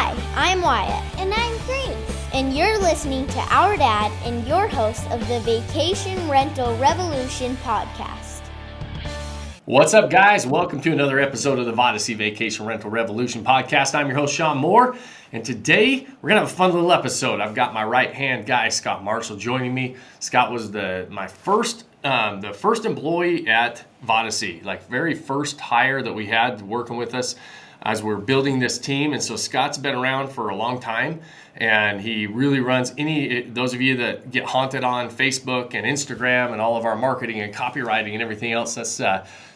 Hi, I'm Wyatt. And I'm Grace. And you're listening to our dad and your host of the Vacation Rental Revolution podcast. What's up, guys? Welcome to another episode of the Vodacy Vacation Rental Revolution podcast. I'm your host, Sean Moore, and today we're going to have a fun little episode. I've got my right-hand guy, Scott Marshall, joining me. Scott was the first employee at Vodacy, like very first hire that we had working with us as we're building this team. And so Scott's been around for a long time, and he really runs those of you that get haunted on Facebook and Instagram and all of our marketing and copywriting and everything else, that's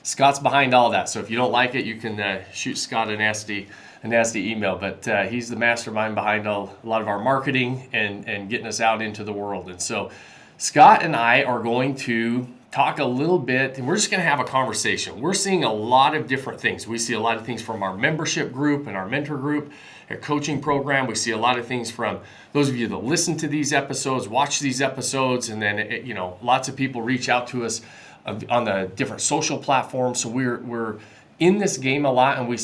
Scott's behind all that. So if you don't like it, you can shoot Scott a nasty email, but he's the mastermind behind a lot of our marketing and getting us out into the world. And so Scott and I are going to talk a little bit, and we're just going to have a conversation. We're seeing a lot of different things. We see a lot of things from our membership group and our mentor group, our coaching program. We see a lot of things from those of you that listen to these episodes, watch these episodes, and then lots of people reach out to us on the different social platforms. So we're in this game a lot, and we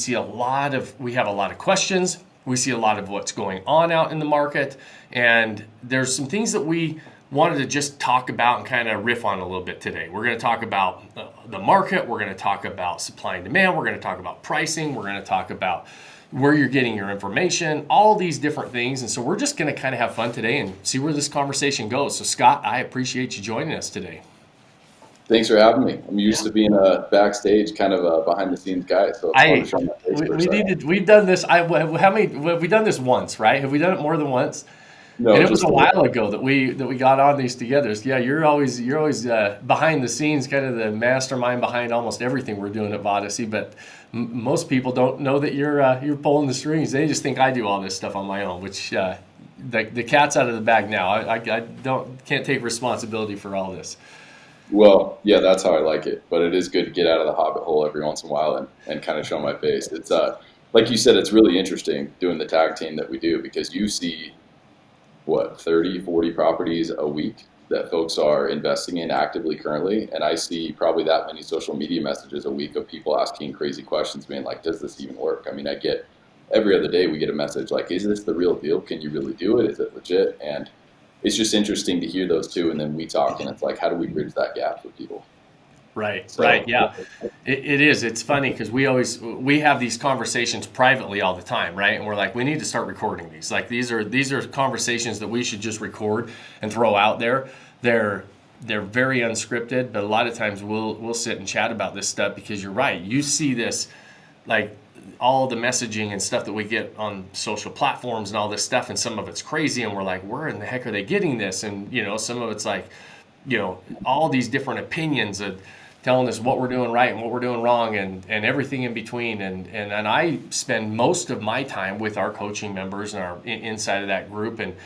have a lot of questions. We see a lot of what's going on out in the market, and there's some things that we wanted to just talk about and kind of riff on a little bit today. We're going to talk about the market. We're going to talk about supply and demand. We're going to talk about pricing. We're going to talk about where you're getting your information, all these different things. And so we're just going to kind of have fun today and see where this conversation goes. So Scott, I appreciate you joining us today. Thanks for having me. I'm used to being a backstage, kind of a behind-the-scenes guy, so it's fun to show my face for a second. We've done this. Have we done this once, right? Have we done it more than once? No, and it was a while ago that we got on these together. So yeah, you're always behind the scenes, kind of the mastermind behind almost everything we're doing at Vodacy. But most people don't know that you're pulling the strings. They just think I do all this stuff on my own, which the cat's out of the bag now. I can't take responsibility for all this. Well, yeah, that's how I like it. But it is good to get out of the hobbit hole every once in a while and kind of show my face. It's like you said, it's really interesting doing the tag team that we do, because you see 30, 40 properties a week that folks are investing in actively currently. And I see probably that many social media messages a week of people asking crazy questions, being like, does this even work? I mean, I get every other day we get a message like, is this the real deal? Can you really do it? Is it legit? And it's just interesting to hear those two. And then we talk, and it's like, how do we bridge that gap for people? Right, yeah. It is. It's funny because we have these conversations privately all the time, right? And we're like, we need to start recording these. Like these are conversations that we should just record and throw out there. They're very unscripted, but a lot of times we'll sit and chat about this stuff, because you're right. You see this, like all the messaging and stuff that we get on social platforms and all this stuff, and some of it's crazy, and we're like, where in the heck are they getting this? And some of it's like, all these different opinions of telling us what we're doing right and what we're doing wrong, and everything in between. And I spend most of my time with our coaching members and our inside of that group, and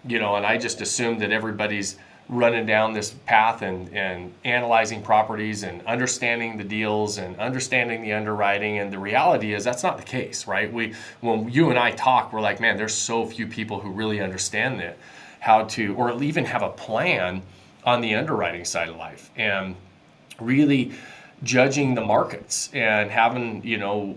I just assume that everybody's running down this path and analyzing properties and understanding the deals and understanding the underwriting. And the reality is that's not the case, right? When you and I talk, we're like, man, there's so few people who really understand that, how to, or even have a plan on the underwriting side of life, and really judging the markets and having,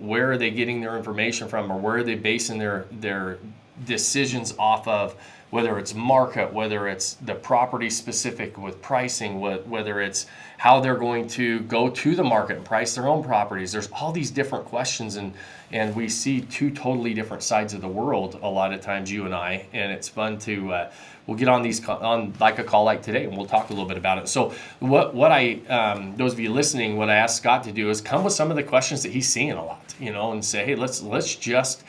where are they getting their information from, or where are they basing their decisions off of, whether it's market, whether it's the property specific with pricing, whether it's how they're going to go to the market and price their own properties. There's all these different questions, and we see two totally different sides of the world a lot of times, you and I, and it's fun to we'll get on like a call like today, and we'll talk a little bit about it. So what I those of you listening, what I asked Scott to do is come with some of the questions that he's seeing a lot, and say, hey, let's just,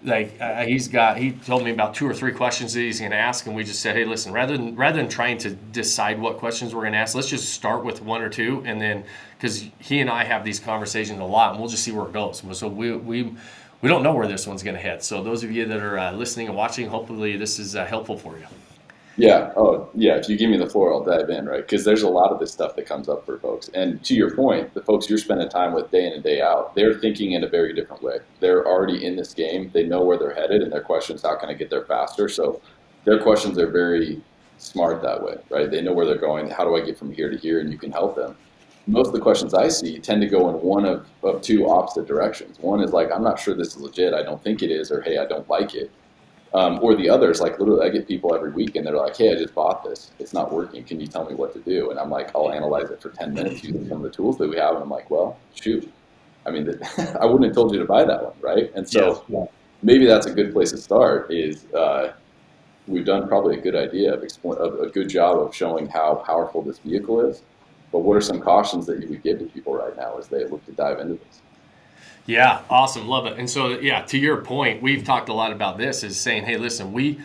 like he told me about 2 or 3 questions that he's going to ask, and we just said, hey, listen, rather than trying to decide what questions we're going to ask, let's just start with 1 or 2, and then, because he and I have these conversations a lot, and we'll just see where it goes. So we don't know where this one's going to head. So those of you that are listening and watching, hopefully this is helpful for you. Yeah. Oh, yeah. If you give me the floor, I'll dive in, right? Because there's a lot of this stuff that comes up for folks. And to your point, the folks you're spending time with day in and day out, they're thinking in a very different way. They're already in this game. They know where they're headed, and their questions, how can I get there faster? So their questions are very smart that way, right? They know where they're going. How do I get from here to here? And you can help them. most of the questions I see tend to go in one of two opposite directions. One is like, I'm not sure this is legit. I don't think it is, or hey, I don't like it. Or the other is like, literally, I get people every week and they're like, hey, I just bought this. It's not working. Can you tell me what to do? And I'm like, I'll analyze it for 10 minutes using some of the tools that we have. And I'm like, well, shoot. I mean, I wouldn't have told you to buy that one, right? And so maybe that's a good place to start is we've done probably a good idea of a good job of showing how powerful this vehicle is. But what are some cautions that you would give to people right now as they look to dive into this? Yeah, awesome, love it. And so, yeah, to your point, we've talked a lot about this. Is saying, hey, listen, we've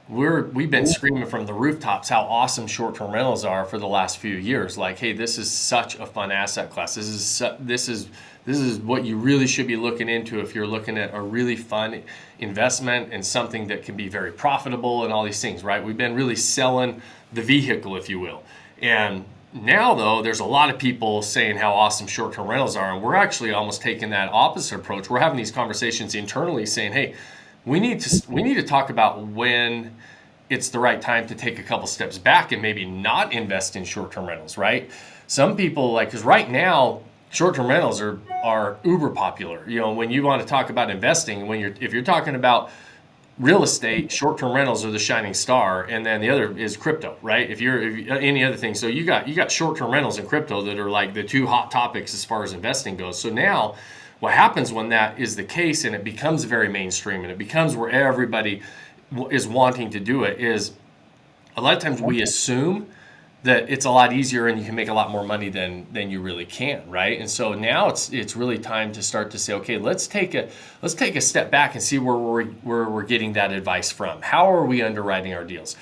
been screaming from the rooftops how awesome short-term rentals are for the last few years. Like, hey, this is such a fun asset class. This is what you really should be looking into if you're looking at a really fun investment and something that can be very profitable and all these things, right? We've been really selling the vehicle, if you will, and now, though, there's a lot of people saying how awesome short-term rentals are, and we're actually almost taking that opposite approach. We're having these conversations internally saying, hey, we need to talk about when it's the right time to take a couple steps back and maybe not invest in short-term rentals, right? Some people, like, because right now, short-term rentals are uber popular. You know, when you want to talk about investing, if you're talking about real estate, short-term rentals are the shining star, and then the other is crypto, right? If any other thing, so you got short-term rentals and crypto that are like the two hot topics as far as investing goes. So now, what happens when that is the case and it becomes very mainstream and it becomes where everybody is wanting to do it, is a lot of times we assume that it's a lot easier and you can make a lot more money than you really can, right? And so now it's really time to start to say, okay, let's take a step back and see where we're getting that advice from. How are we underwriting our deals?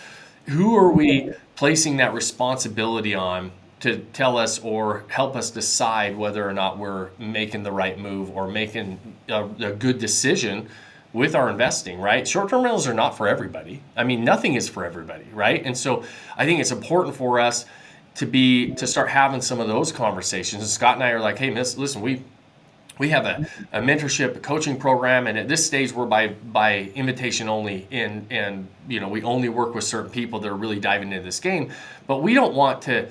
Who are we placing that responsibility on to tell us or help us decide whether or not we're making the right move or making a good decision with our investing, right? Short-term rentals are not for everybody. I mean, nothing is for everybody, right? And so I think it's important for us to start having some of those conversations. And Scott and I are like, hey, listen, we have a mentorship, a coaching program, and at this stage we're by invitation only, and you know, we only work with certain people that are really diving into this game. But we don't want to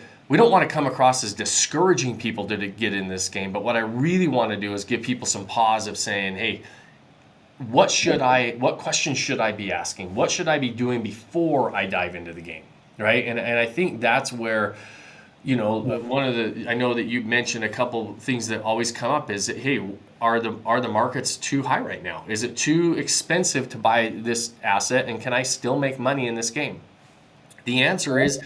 come across as discouraging people to get in this game. But what I really want to do is give people some pause of saying, hey, what questions should I be asking? What should I be doing before I dive into the game, right? And I think that's where, you know, I know that you mentioned a couple things that always come up is that, hey, are the markets too high right now? Is it too expensive to buy this asset, and can I still make money in this game? The answer is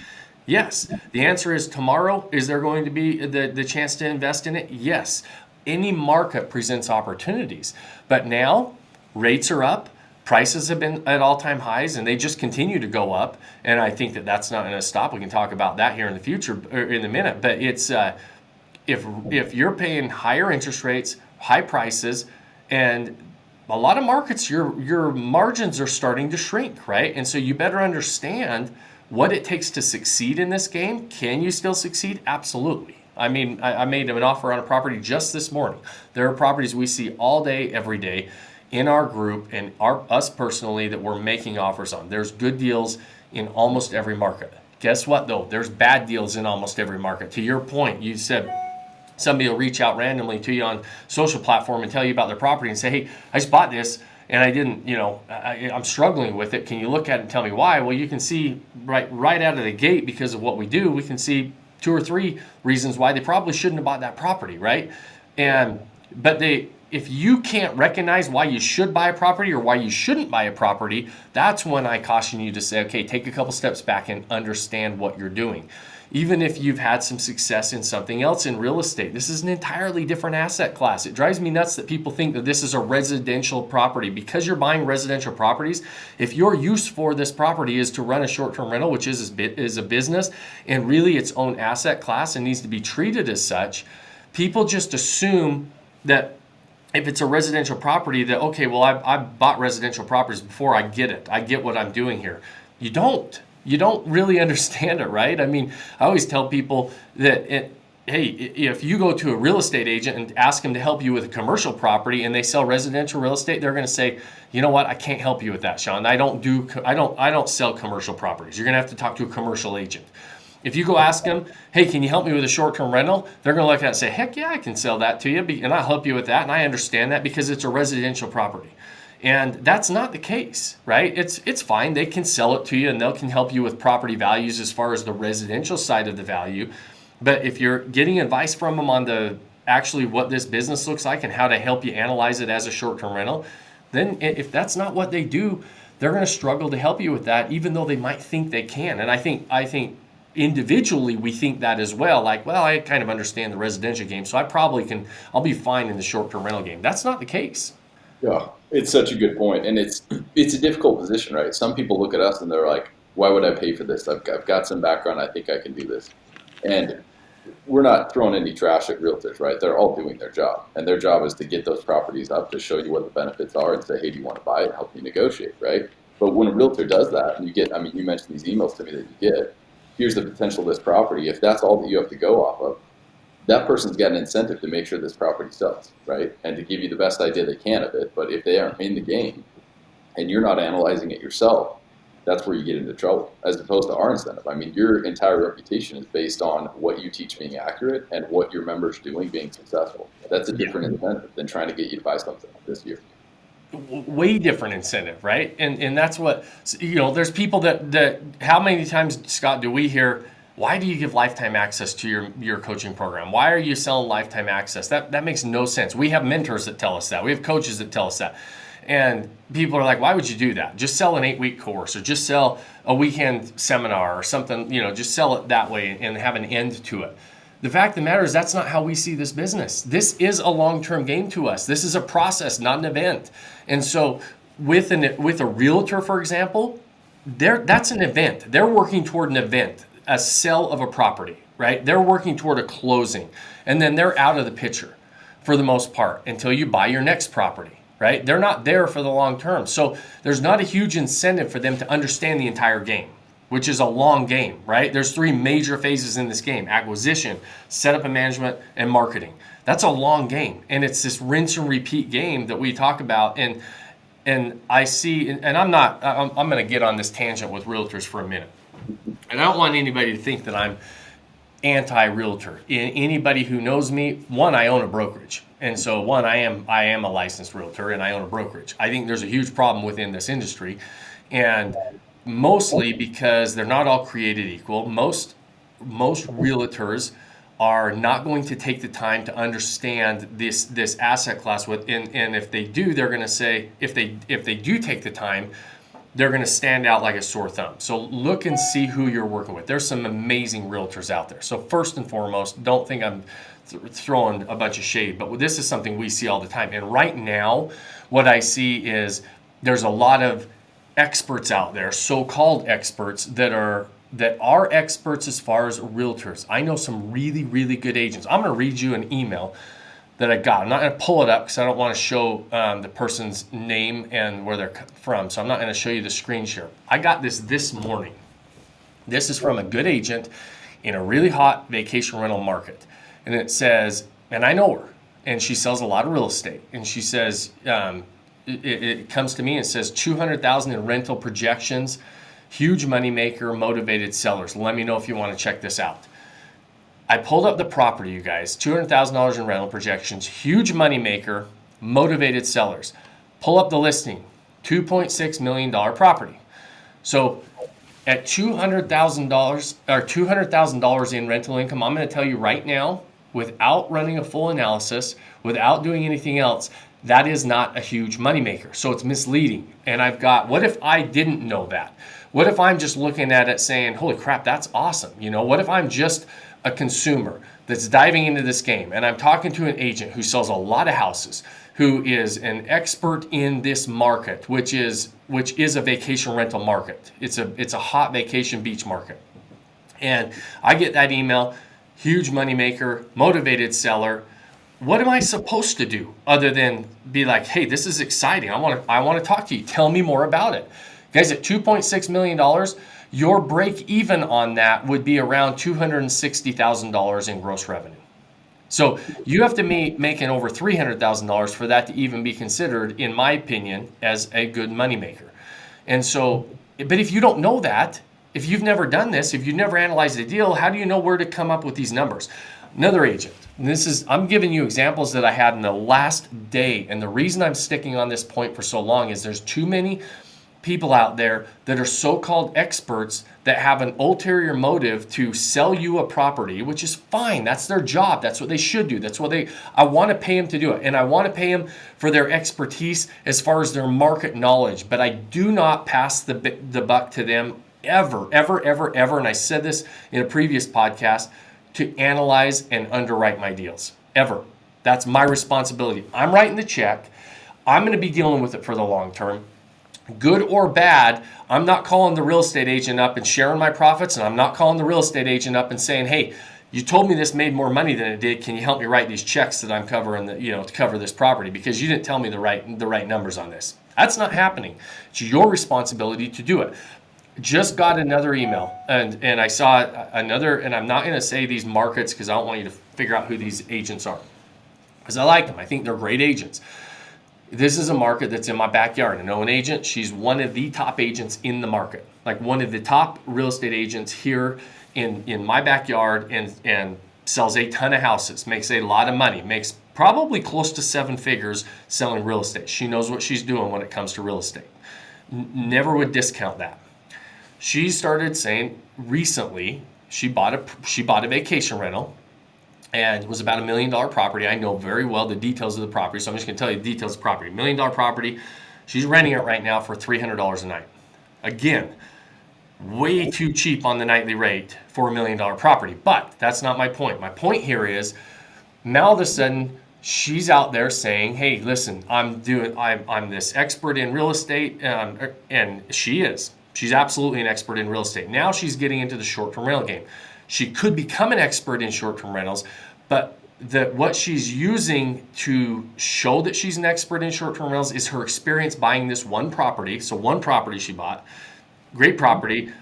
yes. The answer is tomorrow. Is there going to be the chance to invest in it? Yes. Any market presents opportunities, but now rates are up, prices have been at all-time highs, and they just continue to go up. And I think that's not going to stop. We can talk about that here in the future, or in a minute. But it's if you're paying higher interest rates, high prices, and a lot of markets, your margins are starting to shrink, right? And so you better understand what it takes to succeed in this game. Can you still succeed? Absolutely. I mean, I made an offer on a property just this morning. There are properties we see all day, every day, in our group and us personally that we're making offers on. There's good deals in almost every market. Guess what, though? There's bad deals in almost every market. To your point, you said somebody will reach out randomly to you on social platform and tell you about their property and say, hey, I just bought this and I didn't, you know, I'm struggling with it. Can you look at it and tell me why? Well, you can see right out of the gate, because of what we do, we can see 2 or 3 reasons why they probably shouldn't have bought that property, right? But if you can't recognize why you should buy a property or why you shouldn't buy a property, that's when I caution you to say, okay, take a couple steps back and understand what you're doing. Even if you've had some success in something else in real estate, this is an entirely different asset class. It drives me nuts that people think that this is a residential property. Because you're buying residential properties, if your use for this property is to run a short-term rental, which is a business and really its own asset class and needs to be treated as such, people just assume that if it's a residential property that, okay, well, I bought residential properties before, I get it. I get what I'm doing here. You don't really understand it, right? I mean, I always tell people that, hey, if you go to a real estate agent and ask them to help you with a commercial property and they sell residential real estate, they're going to say, you know what, I can't help you with that, Sean. I don't sell commercial properties. You're going to have to talk to a commercial agent. If you go ask them, hey, can you help me with a short-term rental? They're going to look at it and say, heck yeah, I can sell that to you, and I'll help you with that, and I understand that because it's a residential property. And that's not the case, right? It's fine. They can sell it to you, and they can help you with property values as far as the residential side of the value. But if you're getting advice from them on the actually what this business looks like and how to help you analyze it as a short-term rental, then if that's not what they do, they're going to struggle to help you with that, even though they might think they can. And I think individually we think that as well. Like, well, I kind of understand the residential game, so I'll be fine in the short-term rental game. That's not the case. Yeah, it's such a good point, and it's a difficult position, right? Some people look at us and they're like, "Why would I pay for this? I've got some background. I think I can do this." And we're not throwing any trash at realtors, right? They're all doing their job, and their job is to get those properties up to show you what the benefits are and say, "Hey, do you want to buy it?" Help you negotiate, right? But when a realtor does that, and you mentioned these emails to me that you get. Here's the potential of this property. If that's all that you have to go off of, that person's got an incentive to make sure this property sells, right? And to give you the best idea they can of it. But if they aren't in the game and you're not analyzing it yourself, that's where you get into trouble, as opposed to our incentive. I mean, your entire reputation is based on what you teach being accurate and what your members are doing being successful. That's a different incentive than trying to get you to buy something this year. Way different incentive, right? And that's what, there's people that how many times, Scott, do we hear, why do you give lifetime access to your coaching program? Why are you selling lifetime access? That makes no sense. We have mentors that tell us that. We have coaches that tell us that. And people are like, why would you do that? Just sell an 8-week course, or just sell a weekend seminar or something, just sell it that way and have an end to it. The fact of the matter is that's not how we see this business. This is a long-term game to us. This is a process, not an event. And so with a realtor, for example, that's an event. They're working toward an event, a sale of a property, right? They're working toward a closing, and then they're out of the picture for the most part until you buy your next property, right? They're not there for the long term. So there's not a huge incentive for them to understand the entire game, which is a long game, right? There's 3 major phases in this game: acquisition, setup and management, and marketing. That's a long game, and it's this rinse and repeat game that we talk about. And I see, and I'm going to get on this tangent with realtors for a minute. And I don't want anybody to think that I'm anti-realtor. Anybody who knows me, one, I own a brokerage. And so I am a licensed realtor, and I own a brokerage. I think there's a huge problem within this industry, and mostly because they're not all created equal. Most realtors are not going to take the time to understand this asset class and if they do, they're going to say, if they do take the time, they're going to stand out like a sore thumb. So look and see who you're working with. There's some amazing realtors out there. So first and foremost, don't think I'm throwing a bunch of shade, but this is something we see all the time. And right now, what I see is there's a lot of experts out there, so-called experts, that are experts as far as realtors. I know some really, really good agents. I'm going to read you an email that I got. I'm not going to pull it up because I don't want to show the person's name and where they're from. So I'm not going to show you the screen share. I got this morning. This is from a good agent in a really hot vacation rental market. And it says, and I know her, and she sells a lot of real estate. And she says, it comes to me and says $200,000 in rental projections, huge moneymaker, motivated sellers. Let me know if you want to check this out. I pulled up the property, you guys. $200,000 in rental projections, huge moneymaker, motivated sellers. Pull up the listing, $2.6 million property. So at $200,000 or $200,000 in rental income, I'm going to tell you right now, without running a full analysis, without doing anything else, that is not a huge moneymaker. So it's misleading. And what if I didn't know that? What if I'm just looking at it saying, holy crap, that's awesome. What if I'm just a consumer that's diving into this game and I'm talking to an agent who sells a lot of houses, who is an expert in this market, which is a vacation rental market. It's a hot vacation beach market. And I get that email, huge moneymaker, motivated seller. What am I supposed to do other than be like, hey, this is exciting. I want to talk to you. Tell me more about it. Guys, at $2.6 million, your break even on that would be around $260,000 in gross revenue. So you have to be making over $300,000 for that to even be considered, in my opinion, as a good moneymaker. And so, but if you don't know that, If you've never done this, if you've never analyzed a deal, how do you know where to come up with these numbers? Another agent, and I'm giving you examples that I had in the last day, and the reason I'm sticking on this point for so long is there's too many people out there that are so-called experts that have an ulterior motive to sell you a property, which is fine. That's their job. That's what they should do. I want to pay them to do it. And I want to pay them for their expertise as far as their market knowledge. But I do not pass the buck to them ever. And I said this in a previous podcast, to analyze and underwrite my deals. Ever. That's my responsibility. I'm writing the check. I'm going to be dealing with it for the long term. Good or bad, I'm not calling the real estate agent up and sharing my profits, and I'm not calling the real estate agent up and saying, hey, you told me this made more money than it did. Can you help me write these checks that I'm covering, to cover this property, because you didn't tell me the right numbers on this. That's not happening. It's your responsibility to do it. Just got another email, and I saw another, and I'm not going to say these markets because I don't want you to figure out who these agents are, because I like them. I think they're great agents. This is a market that's in my backyard. I know an agent. She's one of the top agents in the market, like one of the top real estate agents here in my backyard, and sells a ton of houses, makes a lot of money, makes probably close to 7 figures selling real estate. She knows what she's doing when it comes to real estate. Never would discount that. She started saying recently she bought a vacation rental, and it was about $1 million property. I know very well the details of the property, so I'm just going to tell you the details of the property. $1 million property. She's renting it right now for $300 a night. Again, way too cheap on the nightly rate for $1 million property. But that's not my point. My point here is now all of a sudden she's out there saying, "Hey, listen, I'm this expert in real estate," and she is. She's absolutely an expert in real estate. Now she's getting into the short-term rental game. She could become an expert in short-term rentals, but what she's using to show that she's an expert in short-term rentals is her experience buying this one property. So one property she bought, great property,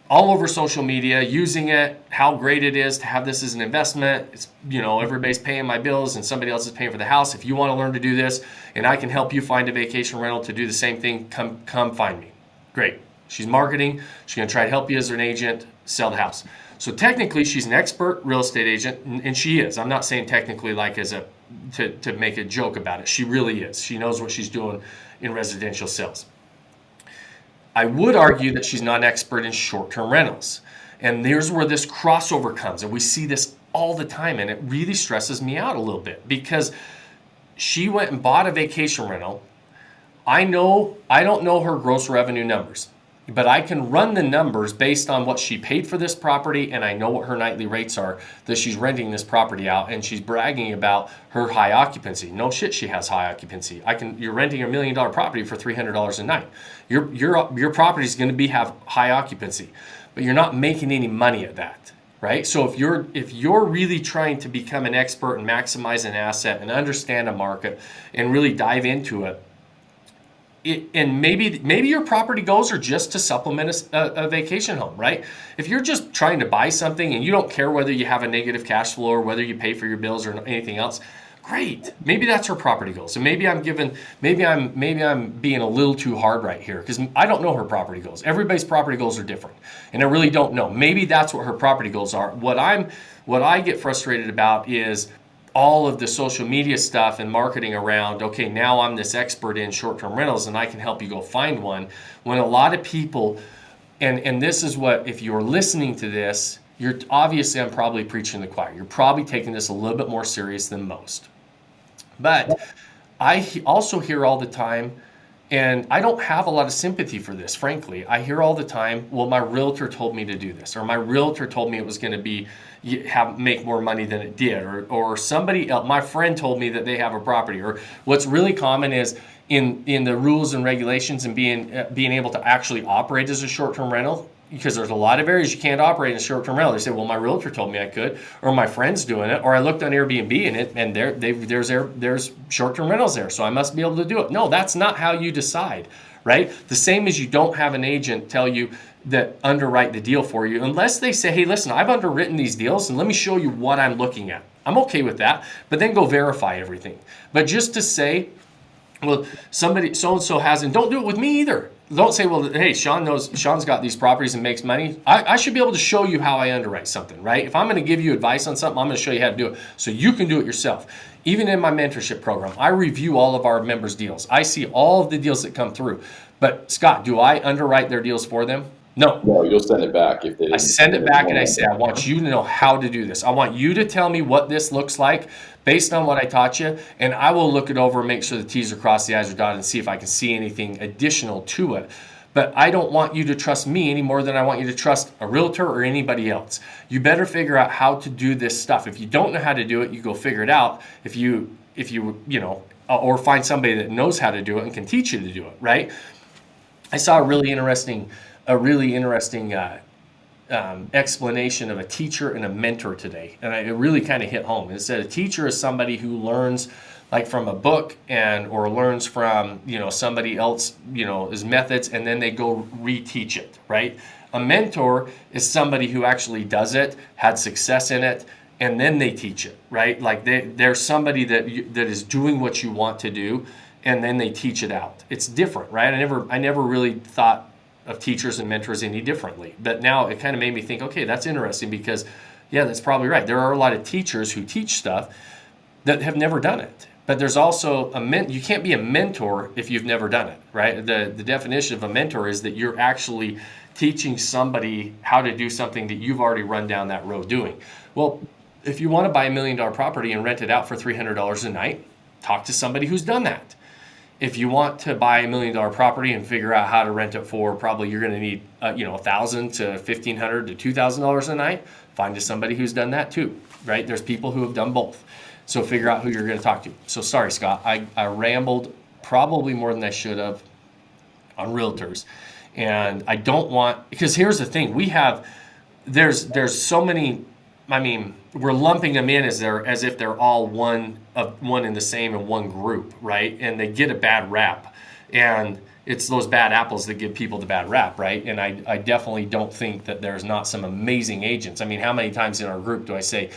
all over social media, using it, how great it is to have this as an investment. It's, everybody's paying my bills and somebody else is paying for the house. If you want to learn to do this and I can help you find a vacation rental to do the same thing, come find me. Great. She's marketing. She's going to try to help you as an agent sell the house. So technically, she's an expert real estate agent, and she is. I'm not saying technically like to make a joke about it. She really is. She knows what she's doing in residential sales. I would argue that she's not an expert in short-term rentals. And there's where this crossover comes. And we see this all the time, and it really stresses me out a little bit because she went and bought a vacation rental. I don't know her gross revenue numbers, but I can run the numbers based on what she paid for this property, and I know what her nightly rates are that she's renting this property out, and she's bragging about her high occupancy. No shit, she has high occupancy. You're renting a $1 million property for $300 a night. Your property is going to have high occupancy, but you're not making any money at that, right? So if you're really trying to become an expert and maximize an asset and understand a market and really dive into it, and maybe your property goals are just to supplement a vacation home, right? If you're just trying to buy something and you don't care whether you have a negative cash flow or whether you pay for your bills or anything else, great. Maybe that's her property goals. And maybe I'm being a little too hard right here because I don't know her property goals. Everybody's property goals are different, and I really don't know. Maybe that's what her property goals are. What I get frustrated about is all of the social media stuff and marketing around, okay, now I'm this expert in short-term rentals and I can help you go find one. When a lot of people, and this is what, if you're listening to this, I'm probably preaching to the choir. You're probably taking this a little bit more serious than most. But I also hear all the time, and I don't have a lot of sympathy for this, frankly. I hear all the time, well, my realtor told me to do this, or my realtor told me it was going to make more money than it did, or somebody else, my friend told me that they have a property, or what's really common is in the rules and regulations and being able to actually operate as a short-term rental, because there's a lot of areas you can't operate in a short-term rental. They say, well, my realtor told me I could, or my friend's doing it, or I looked on Airbnb and there's short-term rentals there, so I must be able to do it. No, that's not how you decide, right? The same as you don't have an agent tell you that underwrite the deal for you, unless they say, hey, listen, I've underwritten these deals and let me show you what I'm looking at. I'm okay with that, but then go verify everything. But just to say, Well, somebody so-and-so has, and don't do it with me either. Don't say, well, hey, Sean's got these properties and makes money. I should be able to show you how I underwrite something, right? If I'm going to give you advice on something, I'm going to show you how to do it so you can do it yourself. Even in my mentorship program, I review all of our members' deals. I see all of the deals that come through. But Scott, do I underwrite their deals for them? No. No, you'll send it back if they didn't. I send it back and I say, I want you to know how to do this. I want you to tell me what this looks like based on what I taught you, and I will look it over and make sure the T's are crossed, the I's are dotted, and see if I can see anything additional to it. But I don't want you to trust me any more than I want you to trust a realtor or anybody else. You better figure out how to do this stuff. If you don't know how to do it, you go figure it out. If you or find somebody that knows how to do it and can teach you to do it, right? I saw a really interesting explanation of a teacher and a mentor today, and it really kind of hit home. It said a teacher is somebody who learns like from a book or learns from somebody else his methods, and then they go reteach it, right? A mentor is somebody who actually does it, had success in it, and then they teach it, right? Like they're somebody that is doing what you want to do, and then they teach it out. It's different, right? I never really thought of teachers and mentors any differently, but now it kind of made me think, okay, that's interesting, because yeah, that's probably right. There are a lot of teachers who teach stuff that have never done it, but there's also you can't be a mentor if you've never done it, right? The definition of a mentor is that you're actually teaching somebody how to do something that you've already run down that road doing. Well, if you want to buy $1 million property and rent it out for $300 a night, talk to somebody who's done that. If you want to buy $1 million property and figure out how to rent it for, probably you're going to need $1,000 to $1,500 to $2,000 a night. Find somebody who's done that too, right? There's people who have done both. So figure out who you're going to talk to. So sorry, Scott, I rambled probably more than I should have on realtors, and I don't want, because here's the thing: there's so many. I mean, we're lumping them in as if they're all one in the same in one group, right? And they get a bad rap, and it's those bad apples that give people the bad rap, right? And I definitely don't think that there's not some amazing agents. I mean, how many times in our group do I say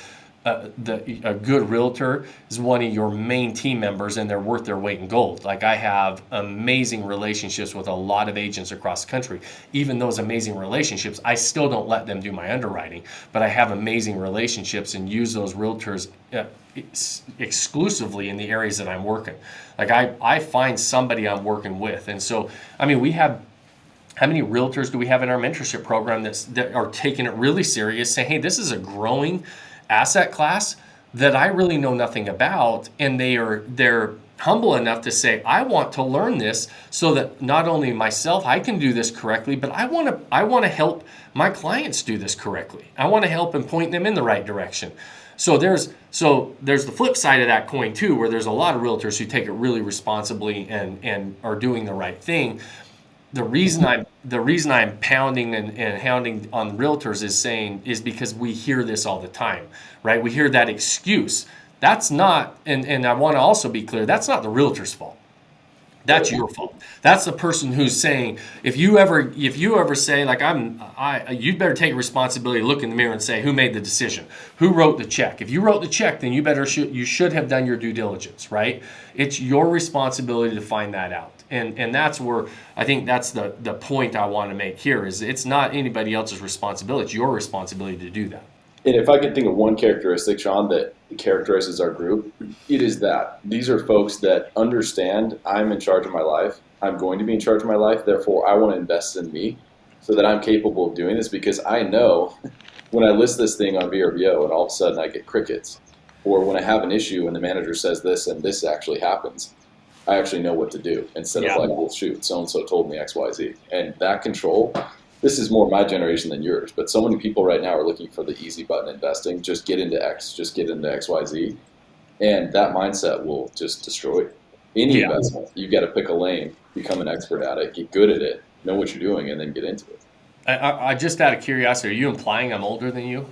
a good realtor is one of your main team members, and they're worth their weight in gold? Like, I have amazing relationships with a lot of agents across the country. Even those amazing relationships, I still don't let them do my underwriting, but I have amazing relationships and use those realtors exclusively in the areas that I'm working. Like, I find somebody I'm working with. And so, I mean, how many realtors do we have in our mentorship program that are taking it really serious, saying, hey, this is a growing asset class that I really know nothing about, and they're humble enough to say, I want to learn this so that not only myself, I can do this correctly, but I want to help my clients do this correctly. I want to help and point them in the right direction. So there's the flip side of that coin too, where there's a lot of realtors who take it really responsibly and are doing the right thing. The reason I'm pounding and hounding on realtors is because we hear this all the time, right? We hear that excuse. That's not, and I want to also be clear, that's not the realtor's fault. That's your fault. That's the person who's saying, if you ever say, like, you'd better take responsibility, look in the mirror and say, who made the decision? Who wrote the check? If you wrote the check, then you should have done your due diligence, right? It's your responsibility to find that out. And that's where I think that's the point I want to make here, is it's not anybody else's responsibility. It's your responsibility to do that. And if I could think of one characteristic, Sean, that characterizes our group, it is that these are folks that understand I'm in charge of my life. I'm going to be in charge of my life. Therefore, I want to invest in me so that I'm capable of doing this, because I know when I list this thing on VRBO and all of a sudden I get crickets, or when I have an issue and the manager says this and this actually happens, I actually know what to do instead of like, well, shoot, so-and-so told me X, Y, Z. And that control, this is more my generation than yours, but so many people right now are looking for the easy button investing. Just get into X, just get into X, Y, Z. And that mindset will just destroy any investment. You've got to pick a lane, become an expert at it, get good at it, know what you're doing, and then get into it. I just out of curiosity, are you implying I'm older than you?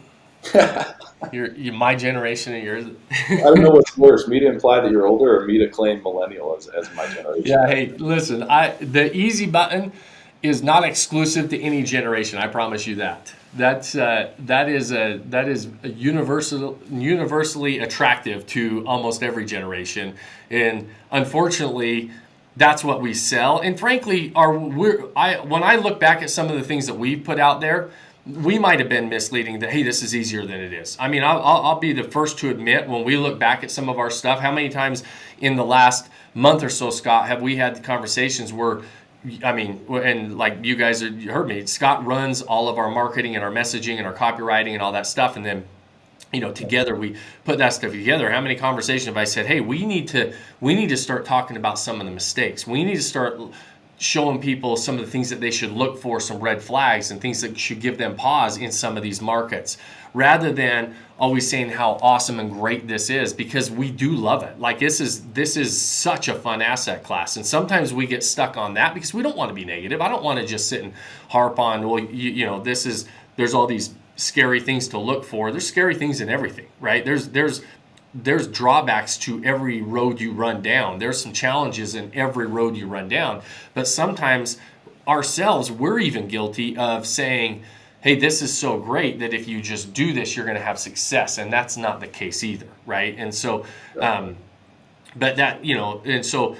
You're my generation and yours. I don't know what's worse, me to imply that you're older or me to claim millennial as my generation. Yeah, hey, listen, the easy button is not exclusive to any generation. I promise you that. That is universally attractive to almost every generation. And unfortunately, that's what we sell. And frankly, when I look back at some of the things that we've put out there, we might have been misleading that, hey, this is easier than it is. I mean, I'll be the first to admit, when we look back at some of our stuff, how many times in the last month or so, Scott, have we had conversations where, I mean, and like you guys you heard me, Scott runs all of our marketing and our messaging and our copywriting and all that stuff. And then, together we put that stuff together. How many conversations have I said, hey, we need to start talking about some of the mistakes. We need to start showing people some of the things that they should look for, some red flags and things that should give them pause in some of these markets, rather than always saying how awesome and great this is, because we do love it. Like this is such a fun asset class. And sometimes we get stuck on that because we don't want to be negative. I don't want to just sit and harp on, well, there's all these scary things to look for. There's scary things in everything, right? There's drawbacks to every road you run down. There's some challenges in every road you run down. But sometimes ourselves, we're even guilty of saying, hey, this is so great that if you just do this, you're going to have success. And that's not the case either, right? And so, but that, and so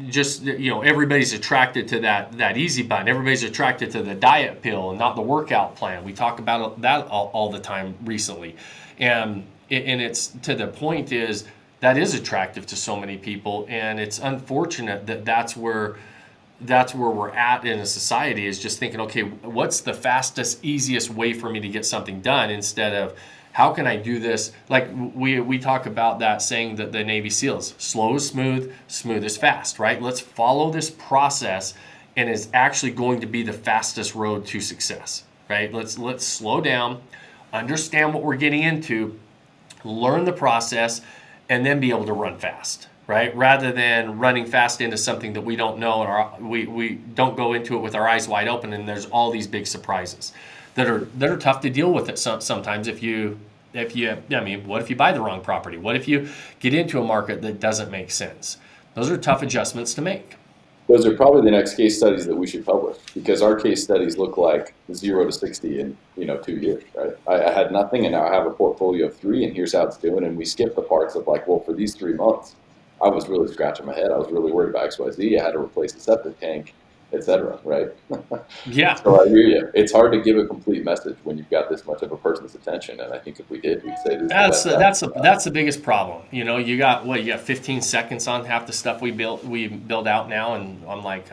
just, everybody's attracted to that easy button. Everybody's attracted to the diet pill and not the workout plan. We talk about that all the time recently. And it's to the point is that is attractive to so many people, and it's unfortunate that that's where we're at in a society, is just thinking, okay, what's the fastest, easiest way for me to get something done, instead of how can I do this? Like we talk about that saying that the Navy SEALs, slow is smooth, smooth is fast, right? Let's follow this process, and it's actually going to be the fastest road to success, right? Let's slow down, understand what we're getting into, learn the process, and then be able to run fast, right? Rather than running fast into something that we don't know, and we don't go into it with our eyes wide open, and there's all these big surprises that are tough to deal with. It sometimes what if you buy the wrong property? What if you get into a market that doesn't make sense? Those are tough adjustments to make. Those are probably the next case studies that we should publish, because our case studies look like 0 to 60 in 2 years, right? I had nothing, and now I have a portfolio of 3, and here's how it's doing. And we skip the parts of like, well, for these 3 months, I was really scratching my head. I was really worried about XYZ. I had to replace the septic tank, etc. Right? Yeah. So I hear you. It's hard to give a complete message when you've got this much of a person's attention. And I think if we did, we'd say this. That's the biggest problem. You got 15 seconds on half the stuff we build out now, and I'm like,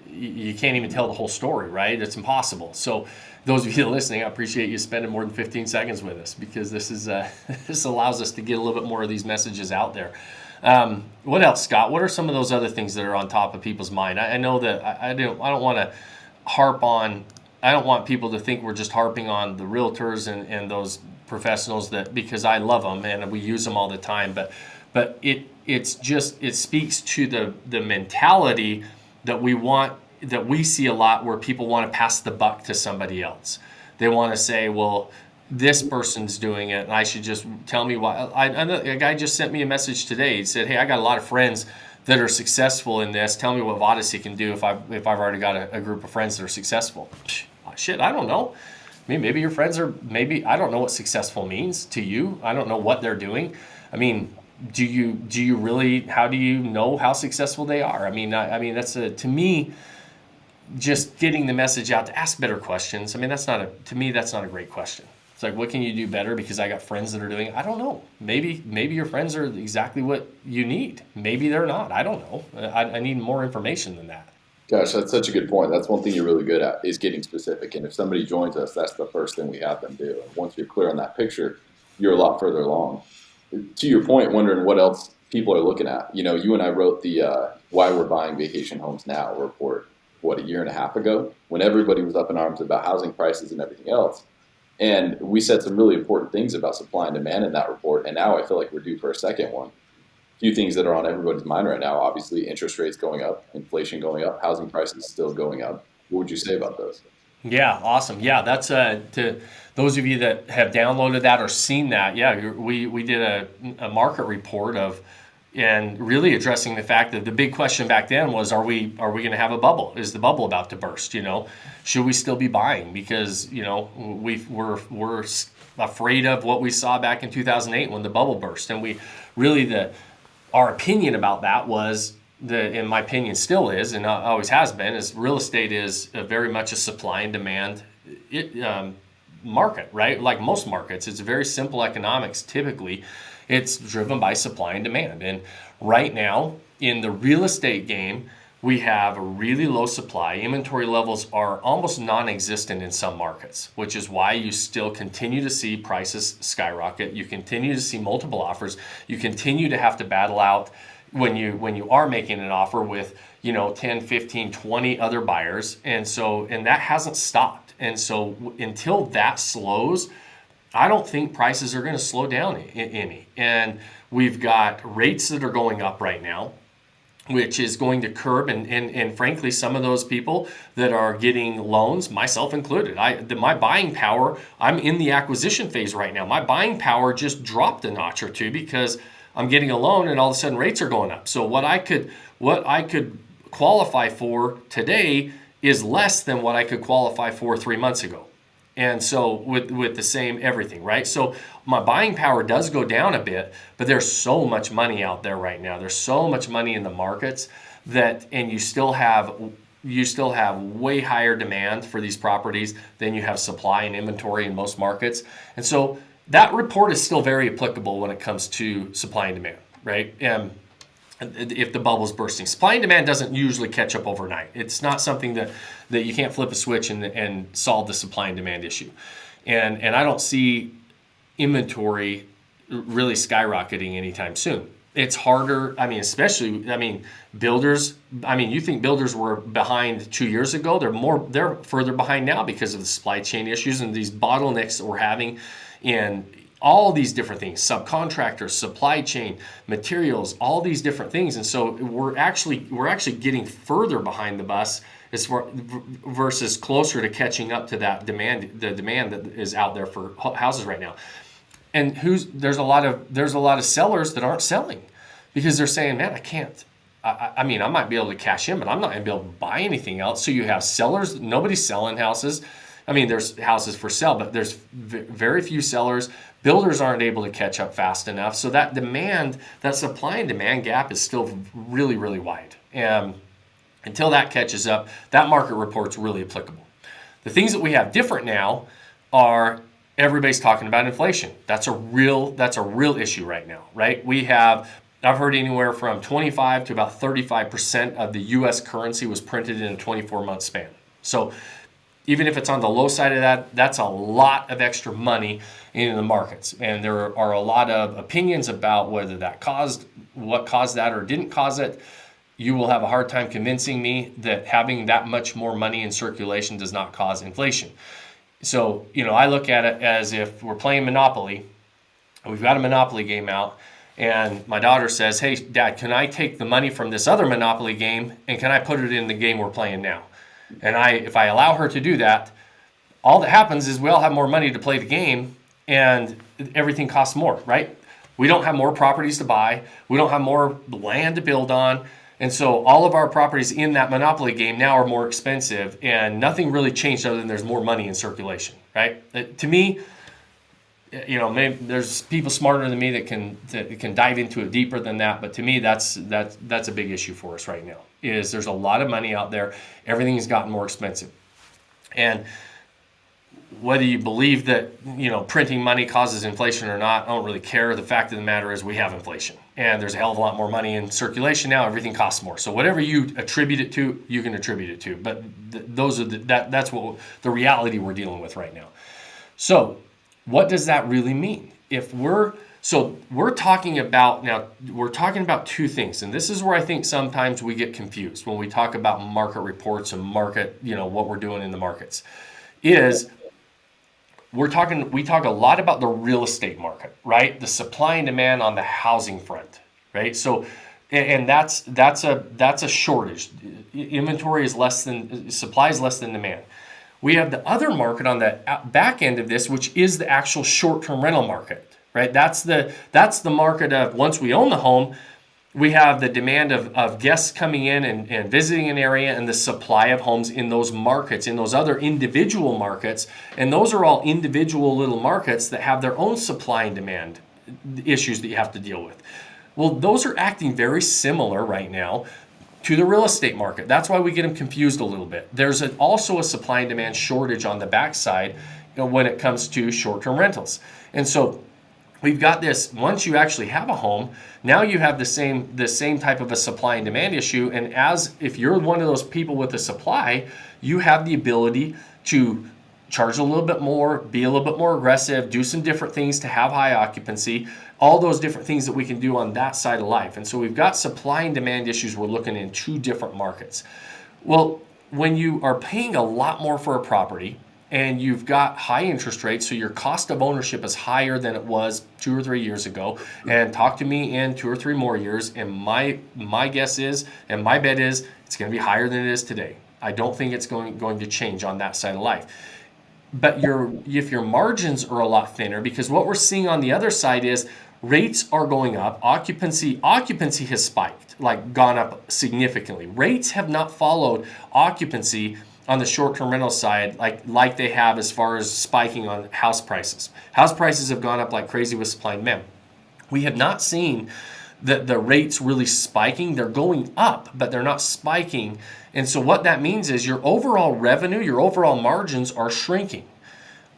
you can't even tell the whole story, right? It's impossible. So those of you listening, I appreciate you spending more than 15 seconds with us, because this allows us to get a little bit more of these messages out there. What else, Scott? What are some of those other things that are on top of people's mind? I know that I don't want to harp on. I don't want people to think we're just harping on the realtors and those professionals, that because I love them and we use them all the time. But it speaks to the mentality that we see a lot, where people want to pass the buck to somebody else. They want to say, well, this person's doing it, and I should just tell me why. I know a guy just sent me a message today. He said, hey, I got a lot of friends that are successful in this. Tell me what Odyssey can do if I've already got a group of friends that are successful. Shit, I don't know. Maybe your friends are, I don't know what successful means to you. I don't know what they're doing. Do you really, how do you know how successful they are? That's to me, just getting the message out to ask better questions. That's not a great question. It's like, what can you do better because I got friends that are doing it? I don't know. Maybe your friends are exactly what you need. Maybe they're not. I don't know. I need more information than that. Gosh, that's such a good point. That's one thing you're really good at, is getting specific. And if somebody joins us, that's the first thing we have them do. And once you're clear on that picture, you're a lot further along. To your point, wondering what else people are looking at. You and I wrote the Why We're Buying Vacation Homes Now report, a year and a half ago, when everybody was up in arms about housing prices and everything else. And we said some really important things about supply and demand in that report. And now I feel like we're due for a second one. A few things that are on everybody's mind right now: obviously, interest rates going up, inflation going up, housing prices still going up. What would you say about those? Yeah, awesome. Yeah, that's to those of you that have downloaded that or seen that. Yeah, we did a market report and really addressing the fact that the big question back then was, are we going to have a bubble? Is the bubble about to burst? Should we still be buying? Because we're afraid of what we saw back in 2008 when the bubble burst, and we really our opinion about that was in my opinion, still is, and always has been, is real estate is very much a supply and demand market, right? Like most markets, it's very simple economics. Typically, it's driven by supply and demand. And right now, in the real estate game, we have a really low supply. Inventory levels are almost non-existent in some markets, which is why you still continue to see prices skyrocket. You continue to see multiple offers. You continue to have to battle out when you are making an offer with 10, 15, 20 other buyers. And that hasn't stopped. And so until that slows, I don't think prices are going to slow down any. And we've got rates that are going up right now, which is going to curb and frankly, some of those people that are getting loans, myself included, my buying power, I'm in the acquisition phase right now. My buying power just dropped a notch or two because I'm getting a loan and all of a sudden rates are going up. So what I could qualify for today is less than what I could qualify for 3 months ago. And so with the same everything, right? So my buying power does go down a bit, but there's so much money out there right now. There's so much money in the markets and you still have way higher demand for these properties than you have supply and inventory in most markets. And so that report is still very applicable when it comes to supply and demand, right? If the bubble's bursting. Supply and demand doesn't usually catch up overnight. It's not something that you can't flip a switch and solve the supply and demand issue. And I don't see inventory really skyrocketing anytime soon. It's harder, builders, you think builders were behind 2 years ago? They're further behind now because of the supply chain issues and these bottlenecks that we're having in all these different things, subcontractors, supply chain, materials, all these different things. And so we're actually getting further behind the bus versus closer to catching up to that demand, the demand that is out there for houses right now. And there's a lot of sellers that aren't selling because they're saying, man, I can't. I might be able to cash in, but I'm not going to be able to buy anything else. So you have sellers, nobody's selling houses. There's houses for sale, but there's very few sellers. Builders aren't able to catch up fast enough. So that supply and demand gap is still really, really wide. And until that catches up, that market report's really applicable. The things that we have different now are everybody's talking about inflation. That's a real issue right now, right? I've heard anywhere from 25 to about 35% of the U.S. currency was printed in a 24-month span. So even if it's on the low side of that, that's a lot of extra money in the markets. And there are a lot of opinions about whether what caused that or didn't cause it. You will have a hard time convincing me that having that much more money in circulation does not cause inflation. So, I look at it as if we're playing Monopoly, and we've got a Monopoly game out, and my daughter says, hey, Dad, can I take the money from this other Monopoly game, and can I put it in the game we're playing now? And if I allow her to do that, all that happens is we all have more money to play the game, and everything costs more, right? We don't have more properties to buy. We don't have more land to build on. And so all of our properties in that Monopoly game now are more expensive, and nothing really changed other than there's more money in circulation, right? To me, maybe there's people smarter than me that can dive into it deeper than that. But to me, that's a big issue for us right now. Is there's a lot of money out there. Everything has gotten more expensive, and whether you believe that printing money causes inflation or not, I don't really care. The fact of the matter is we have inflation, and there's a hell of a lot more money in circulation now. Everything costs more. So whatever you attribute it to, you can attribute it to. But that's what the reality we're dealing with right now. So what does that really mean? We're talking about two things, and this is where I think sometimes we get confused when we talk about market reports and market, what we're doing in the markets. We talk a lot about the real estate market, right? The supply and demand on the housing front, right? So, and that's a shortage. Inventory is less than supply is less than demand. We have the other market on the back end of this, which is the actual short-term rental market, right? That's the market of once we own the home, we have the demand of guests coming in and visiting an area, and the supply of homes in those markets, in those other individual markets. And those are all individual little markets that have their own supply and demand issues that you have to deal with. Well, those are acting very similar right now. to the real estate market. That's why we get them confused a little bit. There's also a supply and demand shortage on the backside when it comes to short-term rentals. And so we've got this, once you actually have a home, now you have the same type of a supply and demand issue. And if you're one of those people with the supply, you have the ability to charge a little bit more, be a little bit more aggressive, do some different things to have high occupancy, all those different things that we can do on that side of life. And so we've got supply and demand issues. We're looking in two different markets. Well, when you are paying a lot more for a property and you've got high interest rates, so your cost of ownership is higher than it was 2 or 3 years ago, and talk to me in 2 or 3 more years, and my guess is, and my bet is, it's going to be higher than it is today. I don't think it's going to change on that side of life. But if your margins are a lot thinner, because what we're seeing on the other side is rates are going up, occupancy has spiked, like gone up significantly. Rates have not followed occupancy on the short-term rental side like they have as far as spiking on house prices. House prices have gone up like crazy with supply and demand. We have not seen the rates really spiking. They're going up, but they're not spiking. And so what that means is your overall revenue, your overall margins are shrinking.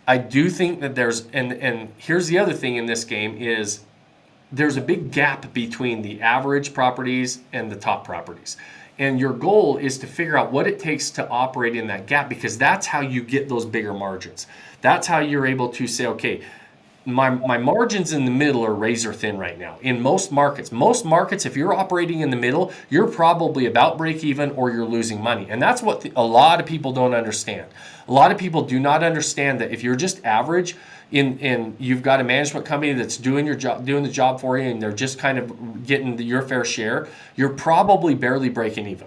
I do think that and here's the other thing in this game is there's a big gap between the average properties and the top properties. And your goal is to figure out what it takes to operate in that gap, because that's how you get those bigger margins. That's how you're able to say, okay, my margins in the middle are razor thin right now. In most markets, if you're operating in the middle, you're probably about break even or you're losing money. And that's what a lot of people don't understand. A lot of people do not understand that if you're just average, you've got a management company that's doing the job for you, and they're just kind of getting your fair share, you're probably barely breaking even.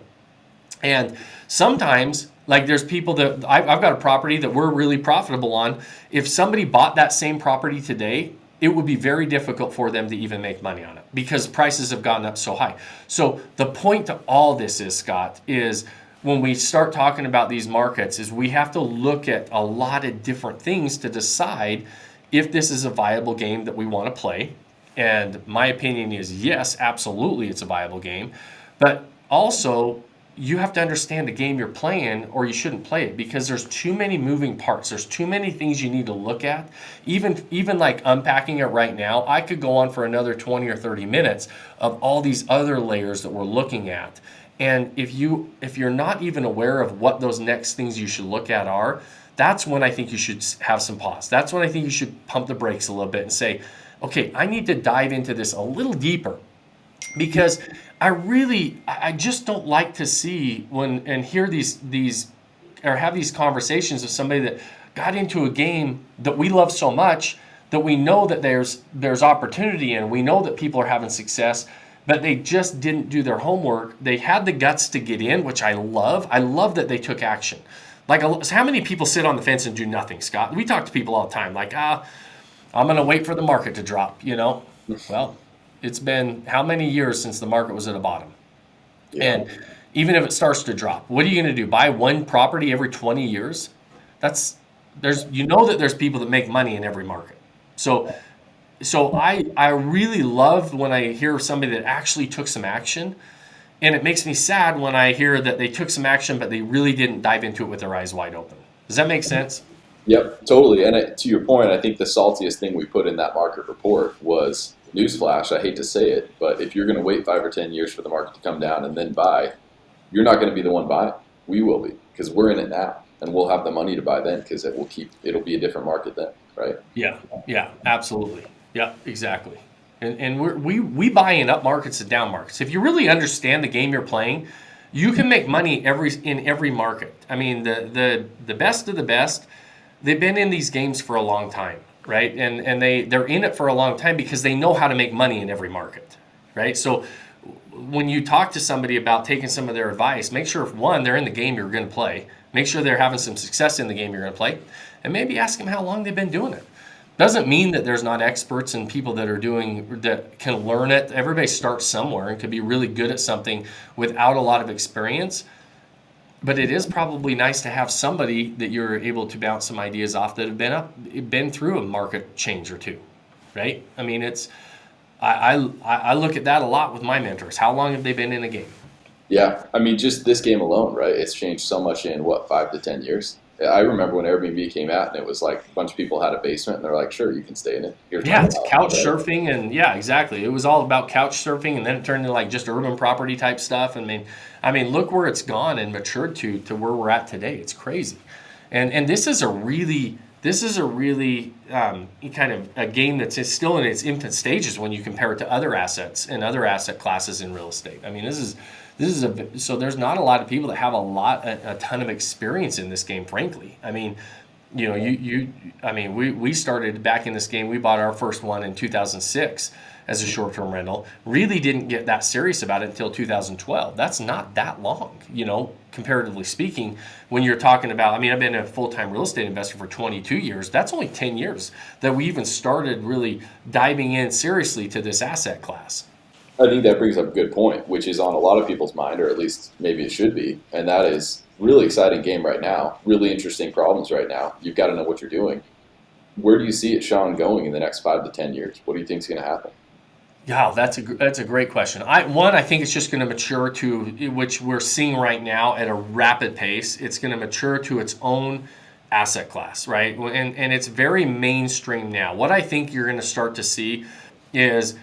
And sometimes, like there's people that I've got a property that we're really profitable on. If somebody bought that same property today, it would be very difficult for them to even make money on it because prices have gone up so high. So the point to all this is, Scott, is when we start talking about these markets is we have to look at a lot of different things to decide if this is a viable game that we want to play. And my opinion is yes, absolutely it's a viable game. But also you have to understand the game you're playing or you shouldn't play it, because there's too many moving parts. There's too many things you need to look at. Even like unpacking it right now, I could go on for another 20 or 30 minutes of all these other layers that we're looking at. And if you're not even aware of what those next things you should look at are, that's when I think you should have some pause. That's when I think you should pump the brakes a little bit and say, okay, I need to dive into this a little deeper, because I just don't like to see and hear these or have these conversations with somebody that got into a game that we love so much, that we know that there's opportunity in, we know that people are having success, but they just didn't do their homework. They had the guts to get in, which I love. I love that they took action. Like, how many people sit on the fence and do nothing, Scott? We talk to people all the time, like, I'm going to wait for the market to drop, Well, it's been how many years since the market was at a bottom? Yeah. And even if it starts to drop, what are you going to do? Buy one property every 20 years? That there's people that make money in every market. So I really love when I hear somebody that actually took some action, and it makes me sad when I hear that they took some action but they really didn't dive into it with their eyes wide open. Does that make sense? Yep, totally. And to your point, I think the saltiest thing we put in that market report was, newsflash, I hate to say it, but if you're going to wait 5 or 10 years for the market to come down and then buy, you're not going to be the one buying. We will be, because we're in it now, and we'll have the money to buy then, because it'll be a different market then, right? Yeah, absolutely. Yeah, exactly. And we buy in up markets and down markets. If you really understand the game you're playing, you can make money in every market. I mean, the best of the best, they've been in these games for a long time, right? And they're in it for a long time because they know how to make money in every market, right? So when you talk to somebody about taking some of their advice, make sure, one, they're in the game you're going to play. Make sure they're having some success in the game you're going to play. And maybe ask them how long they've been doing it. Doesn't mean that there's not experts and people that can learn it. Everybody starts somewhere and could be really good at something without a lot of experience. But it is probably nice to have somebody that you're able to bounce some ideas off that have been through a market change or two, right? I mean, I look at that a lot with my mentors. How long have they been in a game? Yeah, I mean, just this game alone, right? It's changed so much in what, 5 to 10 years. I remember when Airbnb came out, and it was like a bunch of people had a basement, and they're like, "Sure, you can stay in it. Here's my Yeah, it's file," couch right? surfing, and yeah, exactly. It was all about couch surfing, and then it turned into like just urban property type stuff. I mean, look where it's gone and matured to where we're at today. It's crazy, and this is a really kind of a game that's still in its infant stages when you compare it to other assets and other asset classes in real estate. I mean, so there's not a lot of people that have a ton of experience in this game, frankly. I mean, we started back in this game. We bought our first one in 2006 as a short-term rental. Really didn't get that serious about it until 2012. That's not that long, comparatively speaking. When you're talking about, I mean, I've been a full-time real estate investor for 22 years. That's only 10 years that we even started really diving in seriously to this asset class. I think that brings up a good point, which is on a lot of people's mind, or at least maybe it should be, and that is really exciting game right now, really interesting problems right now. You've got to know what you're doing. Where do you see it, Sean, going in the next 5 to 10 years? What do you think is going to happen? Yeah, that's a great question. I think it's just going to mature to, which we're seeing right now at a rapid pace. It's going to mature to its own asset class, right? And it's very mainstream now. What I think you're going to start to see is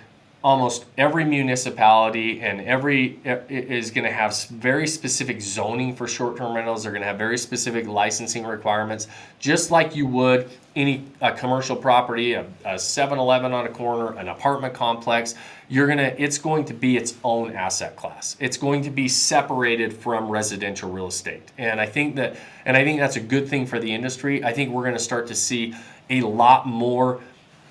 almost every municipality and every is going to have very specific zoning for short-term rentals. They're going to have very specific licensing requirements, just like you would any commercial property, a 7-Eleven on a corner, an apartment complex. It's going to be its own asset class. It's going to be separated from residential real estate, and I think that's a good thing for the industry. I think we're going to start to see a lot more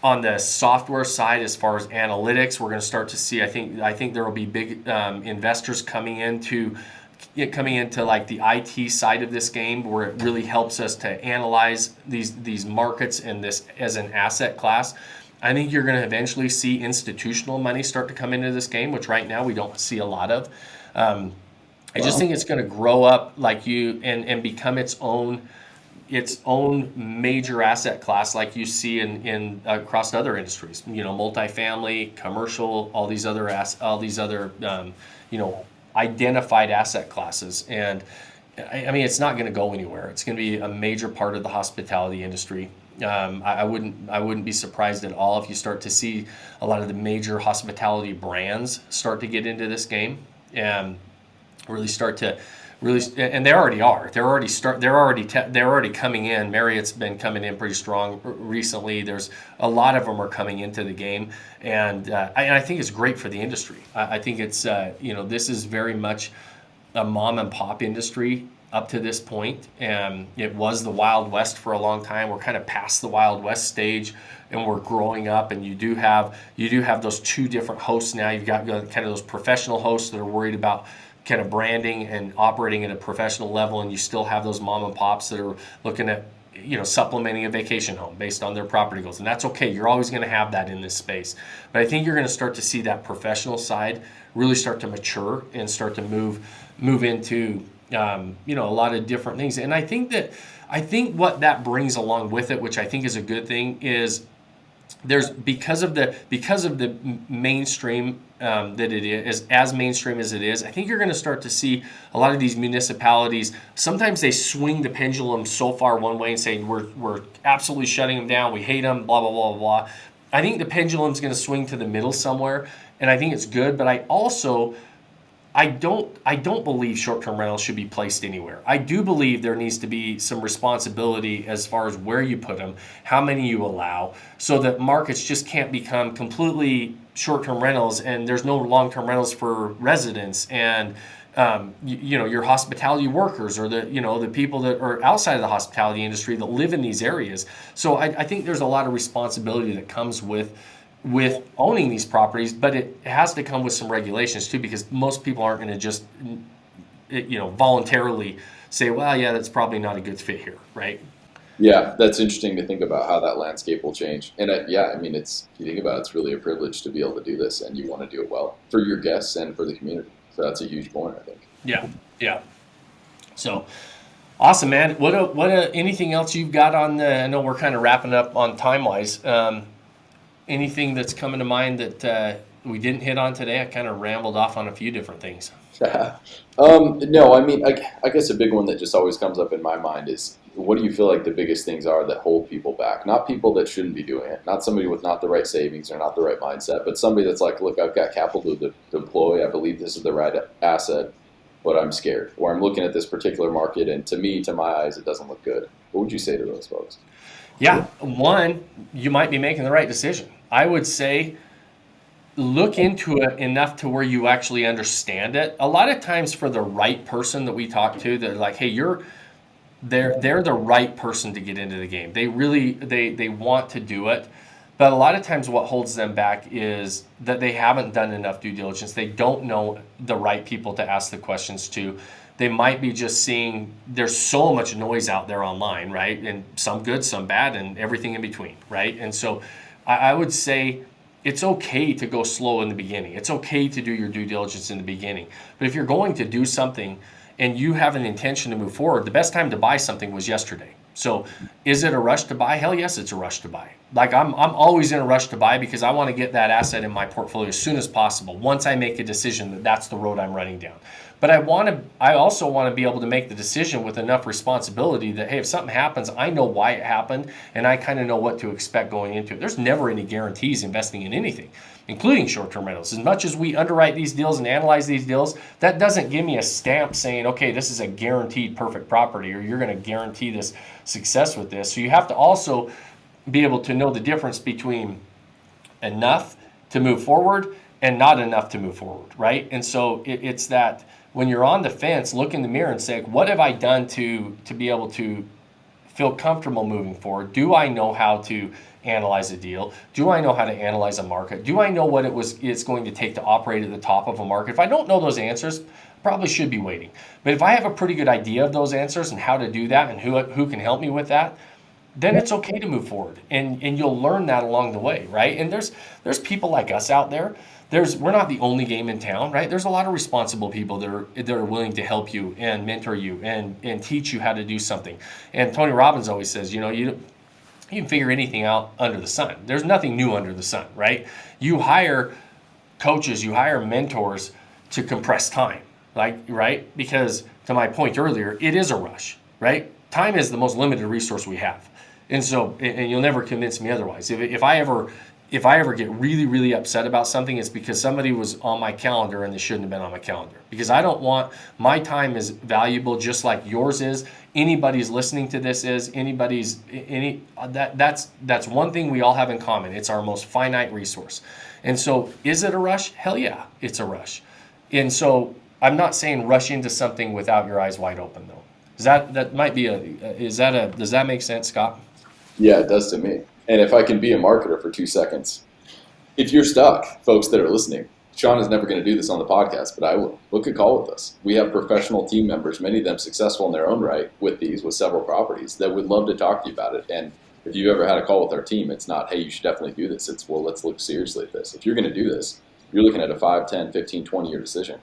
on the software side as far as analytics. We're going to start to see. I think there will be big investors coming into like the IT side of this game, where it really helps us to analyze these markets and this as an asset class. I think you're going to eventually see institutional money start to come into this game, which right now we don't see a lot of. I just think it's going to grow up and become its own major asset class, like you see in across other industries. Multifamily, commercial, all these other identified asset classes. And I mean, it's not going to go anywhere. It's going to be a major part of the hospitality industry. I wouldn't be surprised at all if you start to see a lot of the major hospitality brands start to get into this game and really start to and they already are. They're already coming in. Marriott's been coming in pretty strong recently. There's a lot of them are coming into the game, and I think it's great for the industry. I think it's this is very much a mom and pop industry up to this point, and it was the Wild West for a long time. We're kind of past the Wild West stage, and we're growing up. And you do have those two different hosts now. You've got kind of those professional hosts that are worried about kind of branding and operating at a professional level, and you still have those mom and pops that are looking at supplementing a vacation home based on their property goals, and that's okay. You're always going to have that in this space, but I think you're going to start to see that professional side really start to mature and start to move into a lot of different things. And I think what that brings along with it, which I think is a good thing, is there's because of the mainstream that it is, as mainstream as it is. I think you're going to start to see a lot of these municipalities. Sometimes they swing the pendulum so far one way and say we're absolutely shutting them down. We hate them. Blah blah blah blah. I think the pendulum's going to swing to the middle somewhere, and I think it's good. But I don't believe short-term rentals should be placed anywhere. I do believe there needs to be some responsibility as far as where you put them, how many you allow, so that markets just can't become completely short-term rentals and there's no long-term rentals for residents and your hospitality workers or the people that are outside of the hospitality industry that live in these areas. So I think there's a lot of responsibility that comes with owning these properties, but it has to come with some regulations too, because most people aren't going to just voluntarily say, well, yeah, that's probably not a good fit here, right? Yeah, that's interesting to think about how that landscape will change. And if you think about it, it's really a privilege to be able to do this, and you want to do it well for your guests and for the community. So that's a huge point, I think. Yeah. So awesome, man. What anything else you've got on I know we're kind of wrapping up on time-wise. Anything that's coming to mind that we didn't hit on today? I kind of rambled off on a few different things. No, I mean, I guess a big one that just always comes up in my mind is, what do you feel like the biggest things are that hold people back? Not people that shouldn't be doing it, not somebody with not the right savings or not the right mindset, but somebody that's like, look, I've got capital to deploy. I believe this is the right asset, but I'm scared. Or I'm looking at this particular market, and to me, to my eyes, it doesn't look good. What would you say to those folks? Yeah, one, you might be making the right decision. I would say look into it enough to where you actually understand it. A lot of times for the right person that we talk to, they're like, hey, they're the right person to get into the game. They really they want to do it. But a lot of times what holds them back is that they haven't done enough due diligence. They don't know the right people to ask the questions to. They might be just seeing there's so much noise out there online, right? And some good, some bad, and everything in between, right? And so I would say it's okay to go slow in the beginning. It's okay to do your due diligence in the beginning. But if you're going to do something and you have an intention to move forward, the best time to buy something was yesterday. So is it a rush to buy? Hell yes, it's a rush to buy. Like I'm always in a rush to buy because I want to get that asset in my portfolio as soon as possible once I make a decision that that's the road I'm running down. But I also want to be able to make the decision with enough responsibility that, hey, if something happens, I know why it happened and I kind of know what to expect going into it. There's never any guarantees investing in anything, including short-term rentals. As much as we underwrite these deals and analyze these deals, that doesn't give me a stamp saying, okay, this is a guaranteed perfect property or you're going to guarantee this success with this. So you have to also be able to know the difference between enough to move forward and not enough to move forward, right? And so it's that when you're on the fence, look in the mirror and say, what have I done to be able to feel comfortable moving forward? Do I know how to analyze a deal? Do I know how to analyze a market? Do I know what it's going to take to operate at the top of a market? If I don't know those answers, probably should be waiting. But if I have a pretty good idea of those answers and how to do that and who can help me with that, then it's okay to move forward. And you'll learn that along the way, right? And there's people like us out there. We're not the only game in town, right? There's a lot of responsible people that are willing to help you and mentor you and teach you how to do something. And Tony Robbins always says, you can figure anything out under the sun. There's nothing new under the sun, right? You hire coaches, you hire mentors to compress time, like, right? Because to my point earlier, it is a rush, right? Time is the most limited resource we have. And so, and you'll never convince me otherwise. If I ever get really, really upset about something, it's because somebody was on my calendar and they shouldn't have been on my calendar. Because I don't want, my time is valuable just like yours is. Anybody's listening to this is, that's one thing we all have in common. It's our most finite resource. And so is it a rush? Hell yeah, it's a rush. And so I'm not saying rush into something without your eyes wide open though. Does that make sense, Scott? Yeah, it does to me. And if I can be a marketer for 2 seconds, if you're stuck, folks that are listening, Sean is never going to do this on the podcast, but I will. Book a call with us. We have professional team members, many of them successful in their own right with several properties that would love to talk to you about it. And if you've ever had a call with our team, it's not, hey, you should definitely do this. It's, well, let's look seriously at this. If you're going to do this, you're looking at a 5, 10, 15, 20-year decision.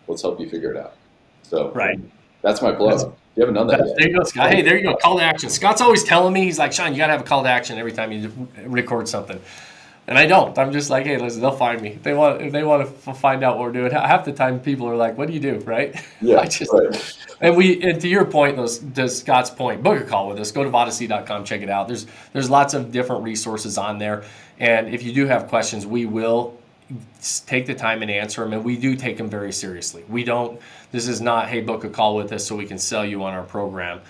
Let's help you figure it out. So right. That's my plug. You haven't done that yet. There you go, Scott. Hey, there you go. Call to action. Scott's always telling me, he's like, Sean, you got to have a call to action every time you record something. And I don't. I'm just like, hey, listen, they'll find me. If they want to find out what we're doing. Half the time people are like, what do you do, right? Yeah, right. And to your point, to Scott's point, book a call with us. Go to vodacy.com, check it out. There's lots of different resources on there. And if you do have questions, we will take the time and answer them, and we do take them very seriously. This is not, hey, book a call with us so we can sell you on our program.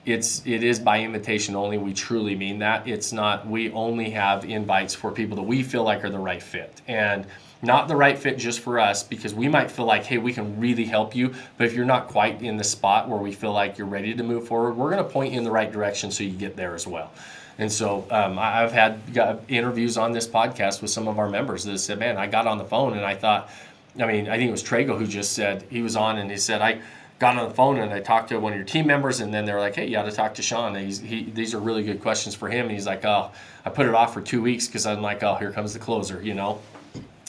It is by invitation only. We truly mean that. It's not, we only have invites for people that we feel like are the right fit, and not the right fit just for us, because we might feel like, hey, we can really help you, but if you're not quite in the spot where we feel like you're ready to move forward, we're going to point you in the right direction so you get there as well. And so I've had interviews on this podcast with some of our members that said, man, I got on the phone and I thought, I think it was Trago who just said, he was on and he said, I got on the phone and I talked to one of your team members, and then they're like, hey, you got to talk to Sean. These are really good questions for him. And he's like, oh, I put it off for 2 weeks because I'm like, oh, here comes the closer,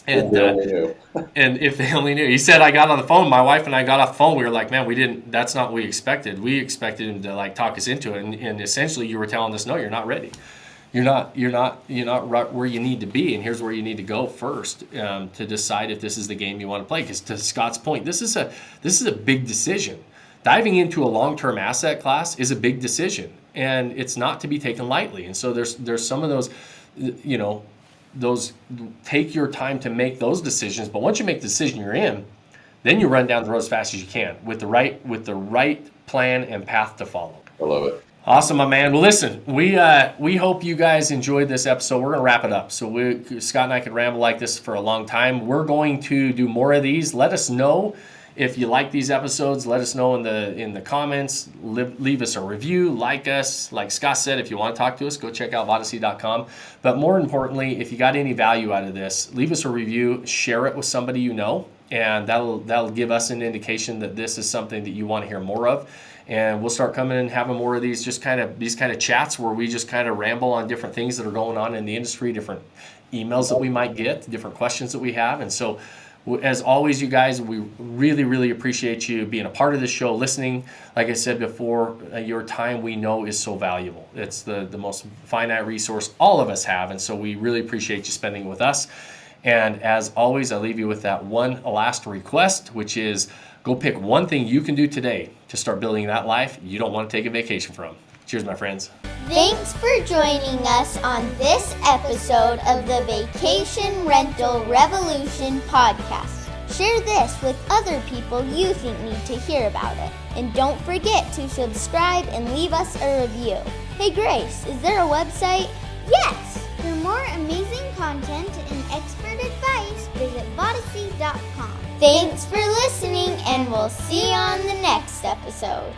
And and if they only knew. He said, I got on the phone, my wife and I got off the phone, we were like, man, that's not what we expected. We expected him to like talk us into it, and essentially you were telling us, no, you're not ready. you're not right where you need to be, and here's where you need to go first to decide if this is the game you want to play. Because to Scott's point, this is a big decision. Diving into a long-term asset class is a big decision, and it's not to be taken lightly. And so there's some of those, those take your time to make those decisions. But once you make the decision, you're in. Then you run down the road as fast as you can with the right plan and path to follow. I love it. Awesome, my man. Well, listen, we hope you guys enjoyed this episode. We're going to wrap it up. So Scott and I could ramble like this for a long time. We're going to do more of these. Let us know if you like these episodes. Let us know in the comments. Leave us a review. Like us. Like Scott said, if you want to talk to us, go check out vodacy.com. But more importantly, if you got any value out of this, leave us a review. Share it with somebody you know. And that'll give us an indication that this is something that you want to hear more of. And we'll start coming and having more of these kind of chats where we just kind of ramble on different things that are going on in the industry, different emails that we might get, different questions that we have. And so, as always, you guys, we really, really appreciate you being a part of this show, listening. Like I said before, your time we know is so valuable. It's the most finite resource all of us have. And so we really appreciate you spending it with us. And as always, I leave you with that one last request, which is go pick one thing you can do today to start building that life you don't want to take a vacation from. Cheers, my friends. Thanks for joining us on this episode of the Vacation Rental Revolution podcast. Share this with other people you think need to hear about it. And don't forget to subscribe and leave us a review. Hey Grace, is there a website? Yes! For more amazing content and expert advice, visit vodacy.com. Thanks for listening, and we'll see you on the next episode.